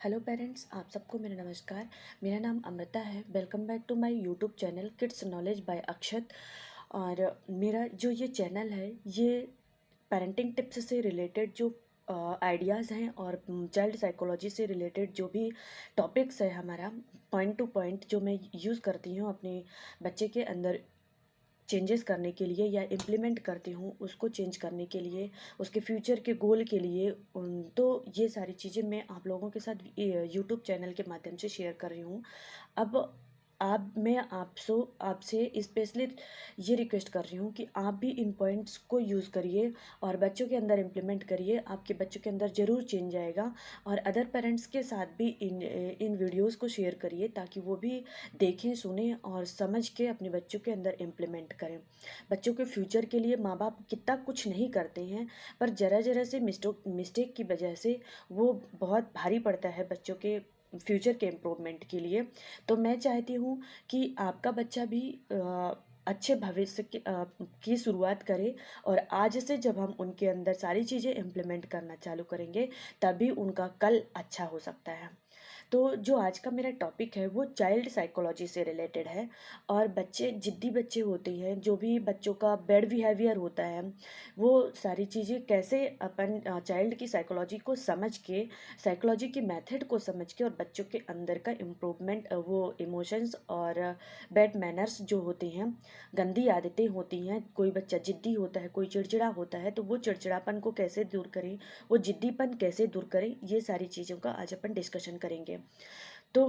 Hello parents, आप सबको मेरा नमस्कार। मेरा नाम अमृता है। Welcome back to my YouTube channel kids knowledge by Akshat. और मेरा जो ये चैनल है ये पेरेंटिंग टिप्स से रिलेटेड जो आइडियाज़ हैं और चाइल्ड साइकोलॉजी से रिलेटेड जो भी टॉपिक्स है हमारा पॉइंट टू पॉइंट जो मैं यूज़ करती हूँ अपने बच्चे के अंदर चेंजेस करने के लिए या इम्प्लीमेंट करती हूँ उसको चेंज करने के लिए, उसके फ्यूचर के गोल के लिए। तो ये सारी चीज़ें मैं आप लोगों के साथ यूट्यूब चैनल के माध्यम से शेयर कर रही हूँ। अब मैं आपसे स्पेशली ये रिक्वेस्ट कर रही हूँ कि आप भी इन पॉइंट्स को यूज़ करिए और बच्चों के अंदर इम्प्लीमेंट करिए। आपके बच्चों के अंदर ज़रूर चेंज आएगा। और अदर पेरेंट्स के साथ भी इन वीडियोज़ को शेयर करिए ताकि वो भी देखें, सुनें और समझ के अपने बच्चों के अंदर इम्प्लीमेंट करें। बच्चों के फ्यूचर के लिए माँ बाप कितना कुछ नहीं करते हैं, पर ज़रा ज़रा से मिस्टेक की वजह से वो बहुत भारी पड़ता है बच्चों के फ्यूचर के इम्प्रूवमेंट के लिए। तो मैं चाहती हूँ कि आपका बच्चा भी अच्छे भविष्य की शुरुआत करे। और आज से जब हम उनके अंदर सारी चीज़ें इम्प्लीमेंट करना चालू करेंगे तभी उनका कल अच्छा हो सकता है। तो जो आज का मेरा टॉपिक है वो चाइल्ड साइकोलॉजी से रिलेटेड है। और बच्चे जिद्दी बच्चे होते हैं, जो भी बच्चों का बैड बिहेवियर होता है, वो सारी चीज़ें कैसे अपन चाइल्ड की साइकोलॉजी को समझ के, साइकोलॉजी की मेथड को समझ के और बच्चों के अंदर का इम्प्रूवमेंट, वो इमोशंस और बैड मैनर्स जो होते हैं, गंदी आदतें होती हैं, कोई बच्चा जिद्दी होता है, कोई चिड़चिड़ा होता है, तो वो चिड़चिड़ापन को कैसे दूर करें, वो जिद्दीपन कैसे दूर करें, ये सारी चीज़ों का आज अपन डिस्कशन करेंगे। तो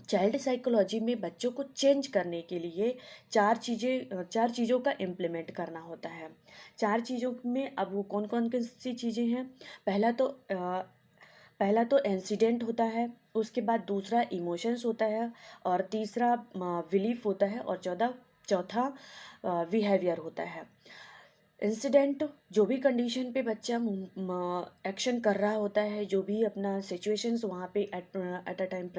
चाइल्ड साइकोलॉजी में बच्चों को चेंज करने के लिए चार चीज़ों का इम्प्लीमेंट करना होता है। चार चीज़ों में अब वो कौन कौन सी चीज़ें हैं। पहला तो इंसिडेंट होता है, उसके बाद दूसरा इमोशंस होता है, और तीसरा बिलीफ होता है, और चौथा बिहेवियर होता है। इंसिडेंट, जो भी कंडीशन पे बच्चा एक्शन कर रहा होता है, जो भी अपना सिचुएशंस वहाँ पे एट अ टाइम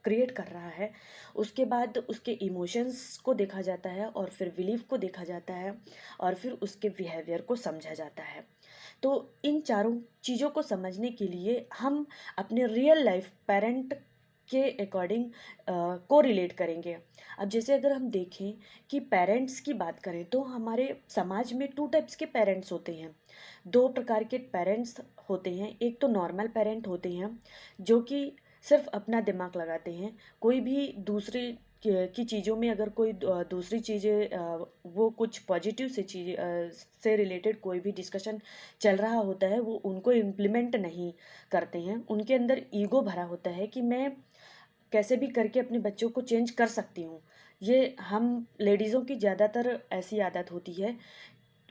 क्रिएट कर रहा है, उसके बाद उसके इमोशंस को देखा जाता है और फिर बिलीफ को देखा जाता है और फिर उसके बिहेवियर को समझा जाता है। तो इन चारों चीज़ों को समझने के लिए हम अपने रियल लाइफ पेरेंट के अकॉर्डिंग को रिलेट करेंगे। अब जैसे अगर हम देखें कि पेरेंट्स की बात करें तो हमारे समाज में टू टाइप्स के पेरेंट्स होते हैं। दो प्रकार के पेरेंट्स होते हैं। एक तो नॉर्मल पेरेंट होते हैं जो कि सिर्फ अपना दिमाग लगाते हैं। कोई भी दूसरे की चीज़ों में अगर कोई दूसरी चीज़ें, वो कुछ पॉजिटिव से चीज़ से रिलेटेड कोई भी डिस्कशन चल रहा होता है, वो उनको इम्प्लीमेंट नहीं करते हैं। उनके अंदर ईगो भरा होता है कि मैं कैसे भी करके अपने बच्चों को चेंज कर सकती हूँ। ये हम लेडीज़ों की ज़्यादातर ऐसी आदत होती है।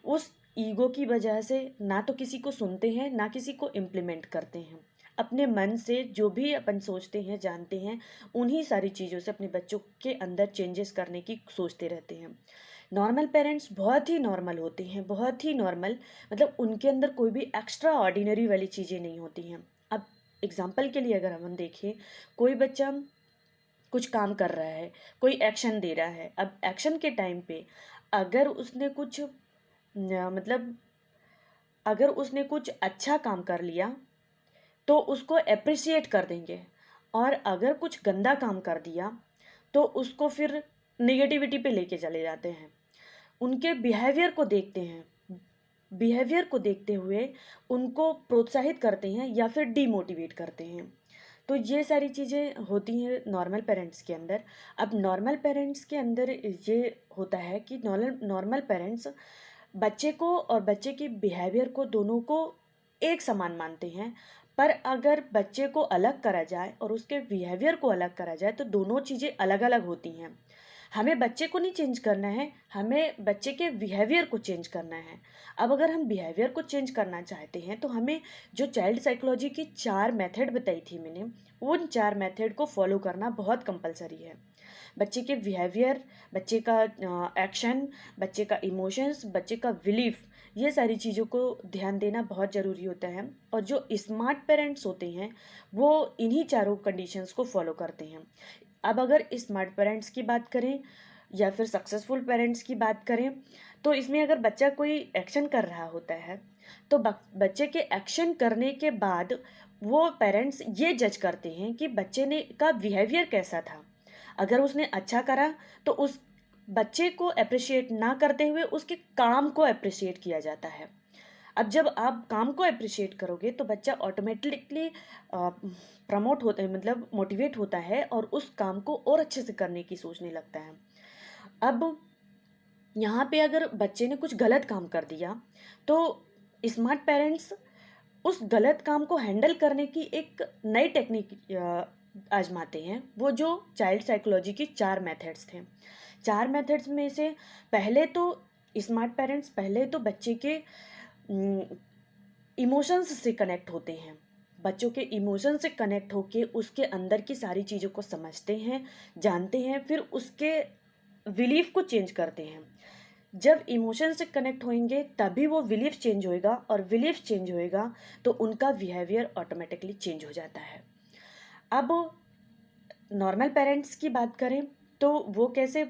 उस ईगो की वजह से ना तो किसी को सुनते हैं, ना किसी को इम्प्लीमेंट करते हैं। अपने मन से जो भी अपन सोचते हैं, जानते हैं, उन्हीं सारी चीज़ों से अपने बच्चों के अंदर चेंजेस करने की सोचते रहते हैं। नॉर्मल पेरेंट्स बहुत ही नॉर्मल होते हैं, बहुत ही नॉर्मल, मतलब उनके अंदर कोई भी एक्स्ट्रा ऑर्डिनरी वाली चीज़ें नहीं होती हैं। अब एग्जाम्पल के लिए अगर हम देखें, कोई बच्चा कुछ काम कर रहा है, कोई एक्शन दे रहा है। अब एक्शन के टाइम पे अगर उसने कुछ मतलब अगर उसने कुछ अच्छा काम कर लिया तो उसको एप्रिसिएट कर देंगे, और अगर कुछ गंदा काम कर दिया तो उसको फिर नेगेटिविटी पे लेके चले जाते हैं। उनके बिहेवियर को देखते हैं, बिहेवियर को देखते हुए उनको प्रोत्साहित करते हैं या फिर डीमोटिवेट करते हैं। तो ये सारी चीज़ें होती हैं नॉर्मल पेरेंट्स के अंदर। अब नॉर्मल पेरेंट्स के अंदर ये होता है कि नॉर्मल नॉर्मल पेरेंट्स बच्चे को और बच्चे के बिहेवियर को दोनों को एक समान मानते हैं। पर अगर बच्चे को अलग करा जाए और उसके बिहेवियर को अलग करा जाए तो दोनों चीज़ें अलग अलग होती हैं। हमें बच्चे को नहीं चेंज करना है, हमें बच्चे के बिहेवियर को चेंज करना है। अब अगर हम बिहेवियर को चेंज करना चाहते हैं तो हमें जो चाइल्ड साइकोलॉजी की 4 मेथड बताई थी मैंने, उन 4 मेथड को फॉलो करना बहुत कंपलसरी है। बच्चे के बिहेवियर, बच्चे का एक्शन, बच्चे का इमोशंस, बच्चे का बिलीफ, ये सारी चीज़ों को ध्यान देना बहुत ज़रूरी होता है। और जो स्मार्ट पेरेंट्स होते हैं वो इन्हीं चारों कंडीशंस को फॉलो करते हैं। अब अगर स्मार्ट पेरेंट्स की बात करें या फिर सक्सेसफुल पेरेंट्स की बात करें, तो इसमें अगर बच्चा कोई एक्शन कर रहा होता है तो बच्चे के एक्शन करने के बाद वो पेरेंट्स ये जज करते हैं कि बच्चे ने का बिहेवियर कैसा था। अगर उसने अच्छा करा तो उस बच्चे को अप्रिशिएट ना करते हुए उसके काम को अप्रिशिएट किया जाता है। अब जब आप काम को अप्रिशिएट करोगे तो बच्चा ऑटोमेटिकली प्रमोट होता है, मतलब मोटिवेट होता है और उस काम को और अच्छे से करने की सोचने लगता है। अब यहाँ पे अगर बच्चे ने कुछ गलत काम कर दिया तो स्मार्ट पेरेंट्स उस गलत काम को हैंडल करने की एक नई टेक्निक आजमाते हैं। वो जो चाइल्ड साइकोलॉजी की 4 मेथड्स थे। 4 मेथड्स में से पहले तो स्मार्ट पेरेंट्स पहले तो बच्चे के इमोशंस से कनेक्ट होते हैं। बच्चों के इमोशन से कनेक्ट होके उसके अंदर की सारी चीज़ों को समझते हैं, जानते हैं, फिर उसके बिलीफ को चेंज करते हैं। जब इमोशन से कनेक्ट होंगे तभी वो बिलीफ चेंज होएगा, और बिलीफ चेंज होएगा तो उनका बिहेवियर ऑटोमेटिकली चेंज हो जाता है। अब नॉर्मल पेरेंट्स की बात करें तो वो कैसे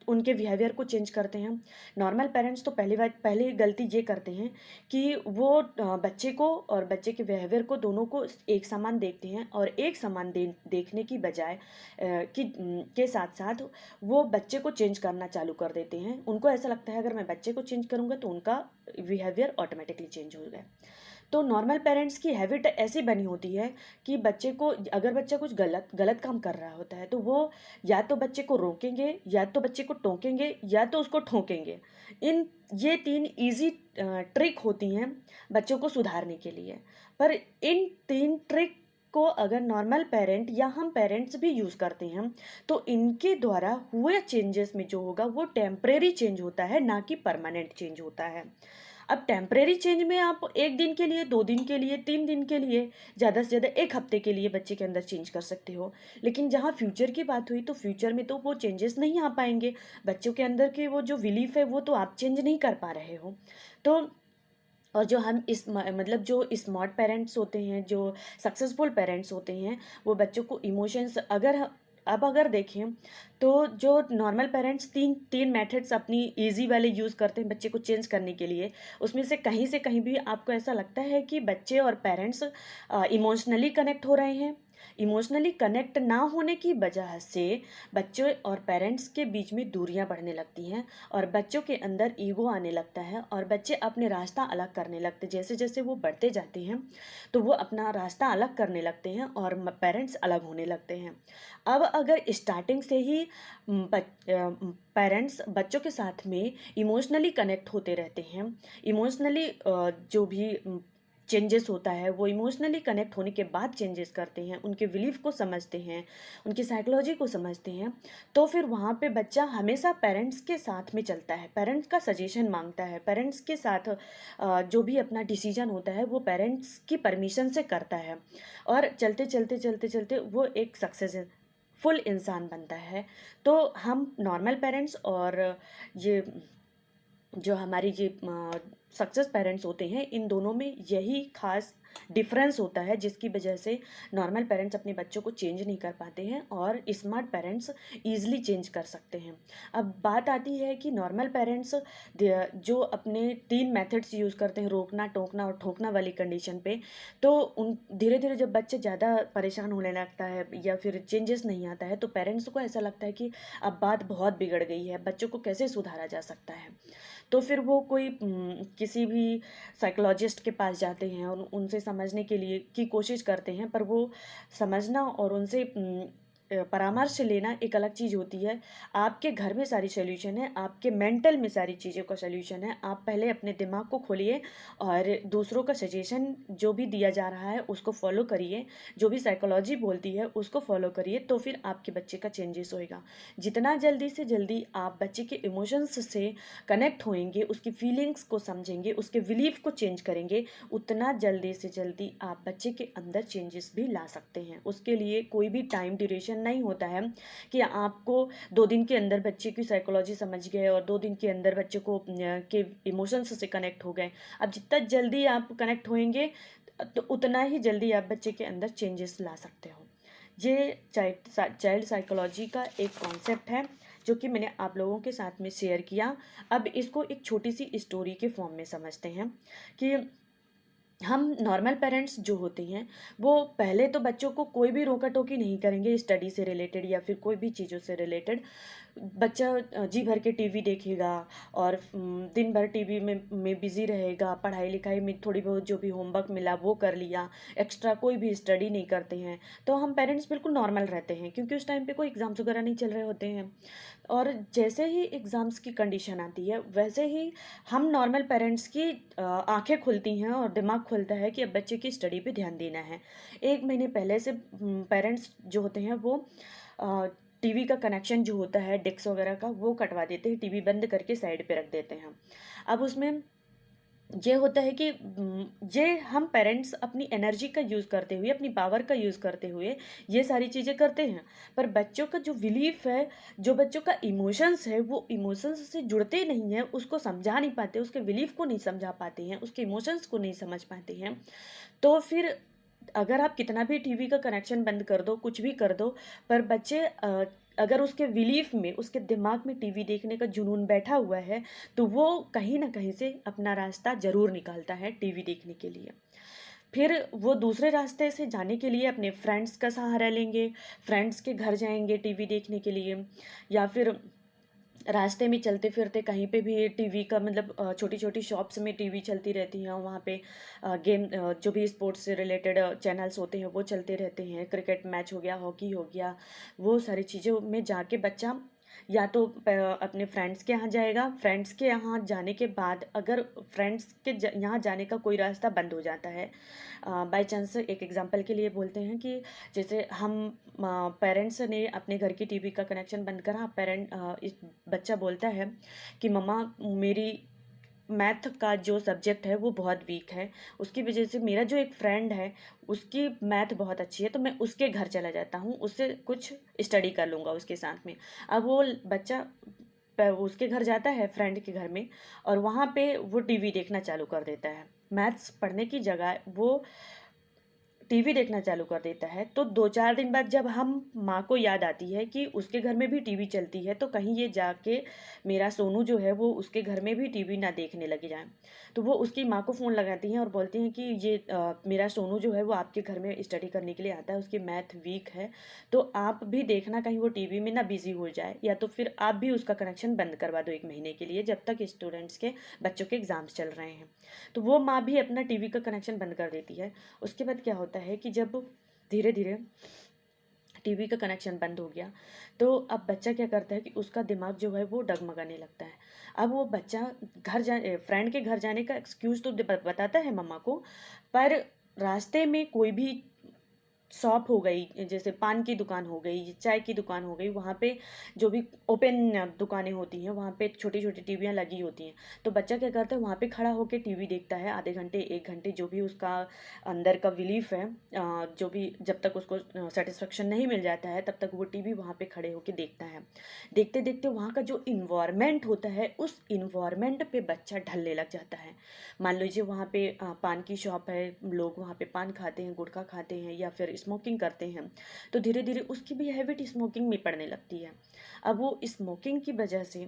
उनके बिहेवियर को चेंज करते हैं। नॉर्मल पेरेंट्स तो पहली गलती ये करते हैं कि वो बच्चे को और बच्चे के बिहेवियर को दोनों को एक समान देखते हैं, और एक समान देखने की बजाय के साथ साथ वो बच्चे को चेंज करना चालू कर देते हैं। उनको ऐसा लगता है अगर मैं बच्चे को चेंज करूँगा तो उनका बिहेवियर ऑटोमेटिकली चेंज हो गया। तो नॉर्मल पेरेंट्स की हैबिट ऐसी बनी होती है कि बच्चे को, अगर बच्चा कुछ गलत गलत काम कर रहा होता है तो वो या तो बच्चे को रोकेंगे, या तो बच्चे को टोकेंगे, या तो उसको ठोकेंगे। ये 3 इजी ट्रिक होती हैं बच्चों को सुधारने के लिए। पर इन 3 ट्रिक को अगर नॉर्मल पेरेंट या हम पेरेंट्स भी यूज़ करते हैं तो इनके द्वारा हुए चेंजेस में जो होगा वो टेम्परेरी चेंज होता है, ना कि परमानेंट चेंज होता है। अब टेम्परेरी चेंज में आप 1 दिन के लिए, 2 दिन के लिए, 3 दिन के लिए, ज़्यादा से ज़्यादा 1 हफ्ते के लिए बच्चे के अंदर चेंज कर सकते हो। लेकिन जहाँ फ्यूचर की बात हुई तो फ्यूचर में तो वो चेंजेस नहीं आ पाएंगे। बच्चों के अंदर के वो जो बिलीफ है वो तो आप चेंज नहीं कर पा रहे हो। तो और जो हम मतलब जो स्मार्ट पेरेंट्स होते हैं, जो सक्सेसफुल पेरेंट्स होते हैं, वो बच्चों को इमोशंस अगर देखें तो जो नॉर्मल पेरेंट्स तीन मेथड्स अपनी इजी वाले यूज़ करते हैं बच्चे को चेंज करने के लिए, उसमें से कहीं भी आपको ऐसा लगता है कि बच्चे और पेरेंट्स इमोशनली कनेक्ट हो रहे हैं। इमोशनली कनेक्ट ना होने की वजह से बच्चों और पेरेंट्स के बीच में दूरियां बढ़ने लगती हैं, और बच्चों के अंदर ईगो आने लगता है, और बच्चे अपने रास्ता अलग करने लगते हैं। जैसे जैसे वो बढ़ते जाते हैं तो वो अपना रास्ता अलग करने लगते हैं और पेरेंट्स अलग होने लगते हैं। अब अगर स्टार्टिंग से ही पेरेंट्स बच्चों के साथ में इमोशनली कनेक्ट होते रहते हैं, इमोशनली जो भी चेंजेस होता है वो इमोशनली कनेक्ट होने के बाद चेंजेस करते हैं, उनके बिलीफ को समझते हैं, उनकी साइकोलॉजी को समझते हैं, तो फिर वहाँ पे बच्चा हमेशा पेरेंट्स के साथ में चलता है, पेरेंट्स का सजेशन मांगता है, पेरेंट्स के साथ जो भी अपना डिसीजन होता है वो पेरेंट्स की परमिशन से करता है, और चलते चलते चलते चलते वो एक सक्सेसफुल इंसान बनता है। तो हम नॉर्मल पेरेंट्स और ये जो हमारी ये सक्सेस पेरेंट्स होते हैं, इन दोनों में यही खास डिफरेंस होता है जिसकी वजह से नॉर्मल पेरेंट्स अपने बच्चों को चेंज नहीं कर पाते हैं और स्मार्ट पेरेंट्स ईजिली चेंज कर सकते हैं। अब बात आती है कि नॉर्मल पेरेंट्स जो अपने 3 मेथड्स यूज़ करते हैं, रोकना, टोकना और ठोकना वाली कंडीशन पे, तो उन धीरे धीरे जब बच्चे ज़्यादा परेशान होने लगता है या फिर चेंजेस नहीं आता है तो पेरेंट्स को ऐसा लगता है कि अब बात बहुत बिगड़ गई है, बच्चों को कैसे सुधारा जा सकता है। तो फिर वो कोई किसी भी साइकोलॉजिस्ट के पास जाते हैं और उनसे समझने के लिए की कोशिश करते हैं, पर वो समझना और उनसे परामर्श लेना एक अलग चीज़ होती है। आपके घर में सारी सॉल्यूशन है, आपके मेंटल में सारी चीज़ों का सॉल्यूशन है। आप पहले अपने दिमाग को खोलिए और दूसरों का सजेशन जो भी दिया जा रहा है उसको फॉलो करिए, जो भी साइकोलॉजी बोलती है उसको फॉलो करिए, तो फिर आपके बच्चे का चेंजेस होएगा। जितना जल्दी से जल्दी आप बच्चे के इमोशंस से कनेक्ट होएंगे, उसकी फीलिंग्स को समझेंगे, उसके बिलीफ को चेंज करेंगे, उतना जल्दी से जल्दी आप बच्चे के अंदर चेंजेस भी ला सकते हैं। उसके लिए कोई भी टाइम ड्यूरेशन नहीं होता है कि आपको 2 दिन के अंदर बच्चे की साइकोलॉजी समझ गए और 2 दिन के अंदर बच्चे को के इमोशंस से कनेक्ट हो गए। अब जितना जल्दी आप कनेक्ट होएंगे तो उतना ही जल्दी आप बच्चे के अंदर चेंजेस ला सकते हो। ये चाइल्ड साइकोलॉजी का एक कॉन्सेप्ट है जो कि मैंने आप लोगों के साथ में शेयर किया। अब इसको एक छोटी सी स्टोरी के फॉर्म में समझते हैं कि हम नॉर्मल पेरेंट्स जो होते हैं वो पहले तो बच्चों को कोई भी रोका टोकी नहीं करेंगे स्टडी से रिलेटेड या फिर कोई भी चीज़ों से रिलेटेड। बच्चा जी भर के टीवी देखेगा और दिन भर टीवी में बिजी रहेगा, पढ़ाई लिखाई में थोड़ी बहुत जो भी होमवर्क मिला वो कर लिया, एक्स्ट्रा कोई भी स्टडी नहीं करते हैं, तो हम पेरेंट्स बिल्कुल नॉर्मल रहते हैं क्योंकि उस टाइम पे कोई एग्ज़ाम्स वगैरह नहीं चल रहे होते हैं। और जैसे ही एग्ज़ाम्स की कंडीशन आती है वैसे ही हम नॉर्मल पेरेंट्स की आंखें खुलती हैं और दिमाग खुलता है कि अब बच्चे की स्टडी पे ध्यान देना है। 1 महीने पहले से पेरेंट्स जो होते हैं वो टीवी का कनेक्शन जो होता है डिक्स वगैरह का वो कटवा देते हैं, टीवी बंद करके साइड पे रख देते हैं। अब उसमें ये होता है कि ये हम पेरेंट्स अपनी एनर्जी का यूज़ करते हुए, अपनी पावर का यूज़ करते हुए ये सारी चीज़ें करते हैं, पर बच्चों का जो बिलीफ है, जो बच्चों का इमोशंस है, वो इमोशंस से जुड़ते नहीं हैं, उसको समझा नहीं पाते, उसके बिलीफ को नहीं समझा पाते हैं, उसके इमोशंस को नहीं समझ पाते हैं। तो फिर अगर आप कितना भी टीवी का कनेक्शन बंद कर दो, कुछ भी कर दो, पर बच्चे अगर उसके बिलीफ में, उसके दिमाग में टीवी देखने का जुनून बैठा हुआ है, तो वो कहीं न कहीं से अपना रास्ता ज़रूर निकालता है टीवी देखने के लिए। फिर वो दूसरे रास्ते से जाने के लिए अपने फ्रेंड्स का सहारा लेंगे, फ्रेंड्स के घर जाएँगे टीवी देखने के लिए, या फिर रास्ते में चलते फिरते कहीं पे भी टीवी का मतलब छोटी छोटी शॉप्स में टीवी चलती रहती हैं, वहाँ पे गेम जो भी स्पोर्ट्स से रिलेटेड चैनल्स होते हैं वो चलते रहते हैं, क्रिकेट मैच हो गया, हॉकी हो गया, वो सारी चीज़ों में जाके बच्चा या तो अपने फ्रेंड्स के यहाँ जाएगा। फ्रेंड्स के यहाँ जाने के बाद अगर फ्रेंड्स के यहाँ जाने का कोई रास्ता बंद हो जाता है, बाय चांस एक एग्जांपल के लिए बोलते हैं कि जैसे हम पेरेंट्स ने अपने घर की टीवी का कनेक्शन बंद करा, इस बच्चा बोलता है कि मम्मा मेरी मैथ का जो सब्जेक्ट है वो बहुत वीक है, उसकी वजह से मेरा जो एक फ्रेंड है उसकी मैथ बहुत अच्छी है, तो मैं उसके घर चला जाता हूँ, उससे कुछ स्टडी कर लूँगा उसके साथ में। अब वो बच्चा उसके घर जाता है फ्रेंड के घर में, और वहाँ पे वो टीवी देखना चालू कर देता है। मैथ्स पढ़ने की जगह वो टीवी देखना चालू कर देता है। तो 2-4 दिन बाद जब हम माँ को याद आती है कि उसके घर में भी टीवी चलती है, तो कहीं ये जाके मेरा सोनू जो है वो उसके घर में भी टीवी ना देखने लग जाए। तो वो उसकी माँ को फ़ोन लगाती हैं और बोलती हैं कि ये मेरा सोनू जो है वो आपके घर में स्टडी करने के लिए आता है, उसकी मैथ वीक है, तो आप भी देखना कहीं वो टीवी में ना बिज़ी हो जाए, या तो फिर आप भी उसका कनेक्शन बंद करवा दो 1 महीने के लिए जब तक स्टूडेंट्स के बच्चों के एग्ज़ाम्स चल रहे हैं। तो वो माँ भी अपना टीवी का कनेक्शन बंद कर देती है। उसके बाद क्या होता है कि जब धीरे धीरे टीवी का कनेक्शन बंद हो गया, तो अब बच्चा क्या करता है कि उसका दिमाग जो है वो डगमगाने लगता है। अब वो बच्चा फ्रेंड के घर जाने का एक्सक्यूज़ तो बताता है मम्मा को, पर रास्ते में कोई भी शॉप हो गई, जैसे पान की दुकान हो गई, चाय की दुकान हो गई, वहाँ पे जो भी ओपन दुकानें होती हैं वहाँ पे छोटी छोटी टीवियाँ लगी होती हैं। तो बच्चा क्या करता है वहाँ पे खड़ा होकर टीवी देखता है आधे घंटे 1 घंटे, जो भी उसका अंदर का बिलीफ है, जो भी जब तक उसको सेटिस्फेक्शन नहीं मिल जाता है तब तक वो टीवी वहाँ पे खड़े होकर देखता है। देखते देखते वहाँ का जो इन्वायरमेंट होता है उस इन्वायरमेंट पे बच्चा ढलने लग जाता है। मान लीजिए वहाँ पे पान की शॉप है, लोग वहाँ पे पान खाते हैं, गुटखा खाते हैं या फिर स्मोकिंग करते हैं, तो धीरे धीरे उसकी भी हैबिट स्मोकिंग में पड़ने लगती है। अब वो स्मोकिंग की वजह से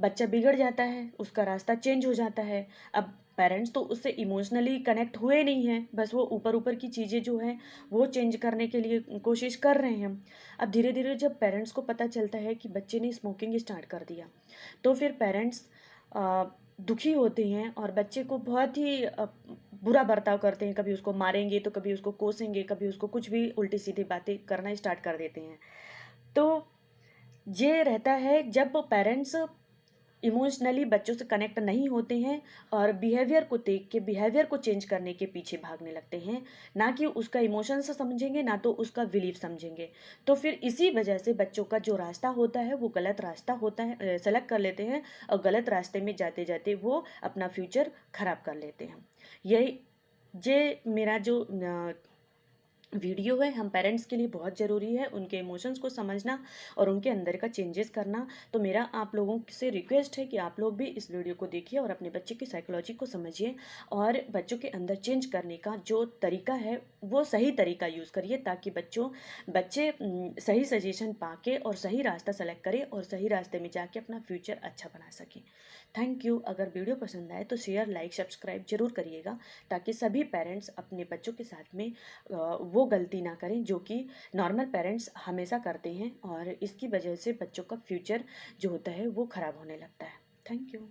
बच्चा बिगड़ जाता है, उसका रास्ता चेंज हो जाता है। अब पेरेंट्स तो उससे इमोशनली कनेक्ट हुए नहीं हैं, बस वो ऊपर ऊपर की चीज़ें जो हैं वो चेंज करने के लिए कोशिश कर रहे हैं। अब धीरे धीरे जब पेरेंट्स को पता चलता है कि बच्चे ने स्मोकिंग स्टार्ट कर दिया, तो फिर पेरेंट्स दुखी होते हैं और बच्चे को बहुत ही बुरा बर्ताव करते हैं। कभी उसको मारेंगे, तो कभी उसको कोसेंगे, कभी उसको कुछ भी उल्टी सीधी बातें करना स्टार्ट कर देते हैं। तो ये रहता है जब पेरेंट्स इमोशनली बच्चों से कनेक्ट नहीं होते हैं और बिहेवियर को देख के बिहेवियर को चेंज करने के पीछे भागने लगते हैं, ना कि उसका इमोशंस समझेंगे, ना तो उसका बिलीफ समझेंगे। तो फिर इसी वजह से बच्चों का जो रास्ता होता है वो गलत रास्ता होता है, सेलेक्ट कर लेते हैं और गलत रास्ते में जाते जाते वो अपना फ्यूचर खराब कर लेते हैं। यही ये मेरा जो वीडियो है हम पेरेंट्स के लिए बहुत ज़रूरी है, उनके इमोशंस को समझना और उनके अंदर का चेंजेस करना। तो मेरा आप लोगों से रिक्वेस्ट है कि आप लोग भी इस वीडियो को देखिए और अपने बच्चे की साइकोलॉजी को समझिए और बच्चों के अंदर चेंज करने का जो तरीका है वो सही तरीका यूज़ करिए, ताकि बच्चे सही सजेशन पाके और सही रास्ता सेलेक्ट करें और सही रास्ते में जाके अपना फ्यूचर अच्छा बना सकें। Thank you. अगर वीडियो पसंद आए तो शेयर, लाइक, सब्सक्राइब जरूर करिएगा, ताकि सभी पेरेंट्स अपने बच्चों के साथ में वो गलती ना करें जो कि नॉर्मल पेरेंट्स हमेशा करते हैं, और इसकी वजह से बच्चों का फ्यूचर जो होता है वो ख़राब होने लगता है। Thank you.